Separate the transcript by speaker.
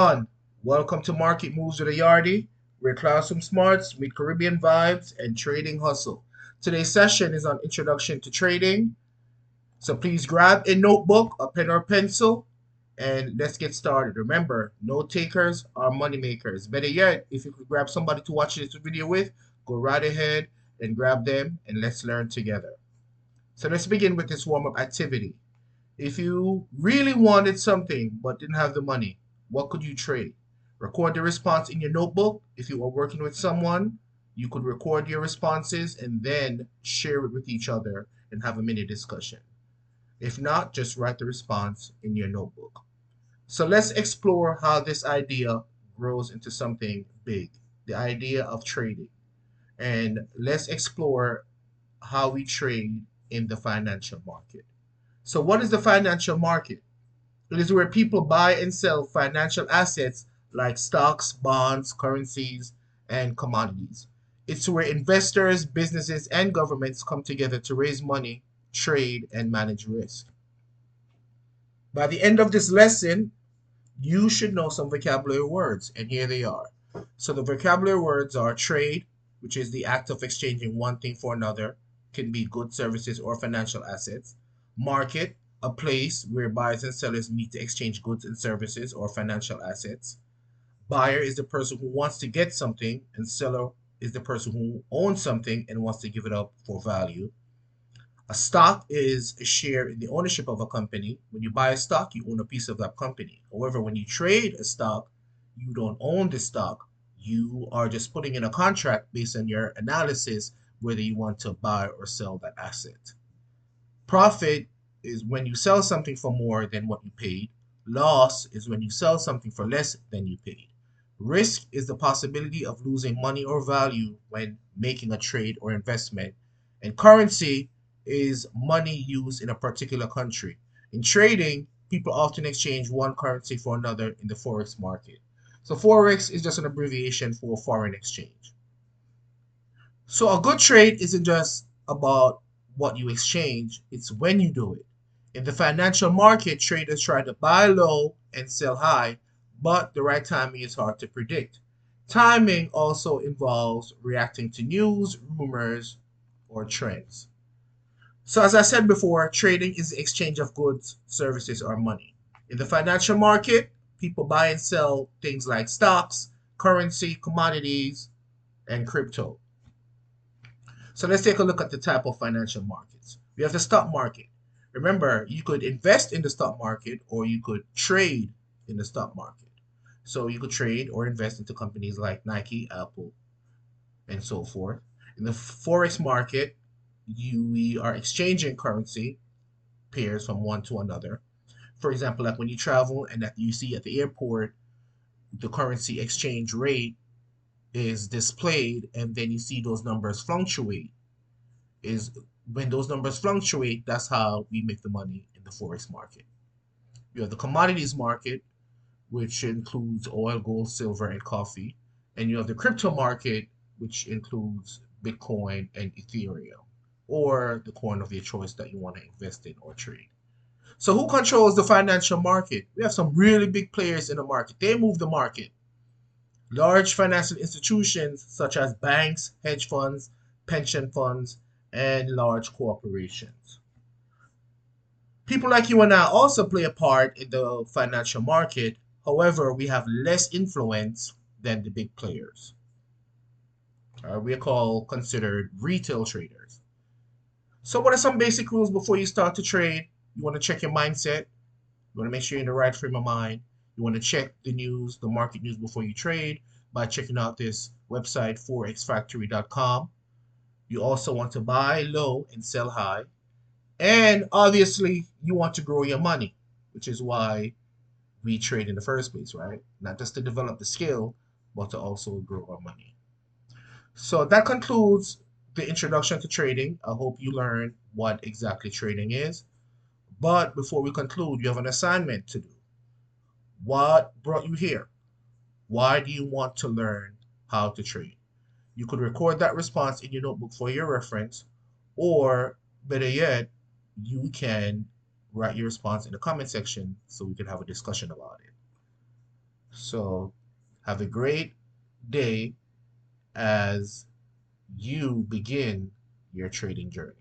Speaker 1: On. Welcome to Market Moves with a Yardie, where classroom smarts meet Caribbean vibes and trading hustle. Today's session is on introduction to trading. So please grab a notebook, a pen or pencil, and let's get started. Remember, note takers are money makers. Better yet, if you could grab somebody to watch this video with, go right ahead and grab them and let's learn together. So let's begin with this warm up activity. If you really wanted something but didn't have the money, what could you trade? Record the response in your notebook. If you are working with someone, you could record your responses and then share it with each other and have a mini discussion. If not, just write the response in your notebook. So let's explore how this idea grows into something big, the idea of trading. And let's explore how we trade in the financial market. So, what is the financial market? It is where people buy and sell financial assets like stocks, bonds, currencies, and commodities. It's where investors, businesses, and governments come together to raise money, trade, and manage risk. By the end of this lesson, you should know some vocabulary words, and here they are. So, the vocabulary words are trade, which is the act of exchanging one thing for another, can be goods, services, or financial assets. Market, a place where buyers and sellers meet to exchange goods and services or financial assets. Buyer is the person who wants to get something, and seller is the person who owns something and wants to give it up for value. A stock is a share in the ownership of a company. When you buy a stock, you own a piece of that company. However, when you trade a stock, you don't own the stock. You are just putting in a contract based on your analysis whether you want to buy or sell that asset. Profit is when you sell something for more than what you paid. Loss is when you sell something for less than you paid. Risk is the possibility of losing money or value when making a trade or investment. And currency is money used in a particular country. In trading, people often exchange one currency for another in the Forex market. So, Forex is just an abbreviation for foreign exchange. So a good trade isn't just about what you exchange, it's when you do it. In the financial market, traders try to buy low and sell high, but the right timing is hard to predict. Timing also involves reacting to news, rumors, or trends. So, as I said before, trading is the exchange of goods, services, or money. In the financial market, people buy and sell things like stocks, currency, commodities, and crypto. So let's take a look at the type of financial markets. We have the stock market. Remember, you could invest in the stock market or you could trade in the stock market. So you could trade or invest into companies like Nike, Apple, and so forth. In the Forex market, we are exchanging currency pairs from one to another. For example, like when you travel and that you see at the airport, the currency exchange rate is displayed, and then you see those numbers fluctuate is when those numbers fluctuate, that's how we make the money in the Forex market. You have the commodities market, which includes oil, gold, silver, and coffee. And you have the crypto market, which includes Bitcoin and Ethereum, or the coin of your choice that you want to invest in or trade. So, who controls the financial market? We have some really big players in the market. They move the market. Large financial institutions such as banks, hedge funds, pension funds, and large corporations. People like you and I also play a part in the financial market. However, we have less influence than the big players. We are called considered retail traders. So, what are some basic rules before you start to trade? You want to check your mindset. You want to make sure you're in the right frame of mind. You want to check the news, the market news before you trade by checking out this website, forexfactory.com. You also want to buy low and sell high. And obviously, you want to grow your money, which is why we trade in the first place, right? Not just to develop the skill, but to also grow our money. So that concludes the introduction to trading. I hope you learned what exactly trading is. But before we conclude, you have an assignment to do. What brought you here? Why do you want to learn how to trade? You could record that response in your notebook for your reference, or better yet, you can write your response in the comment section so we can have a discussion about it. So have a great day as you begin your trading journey.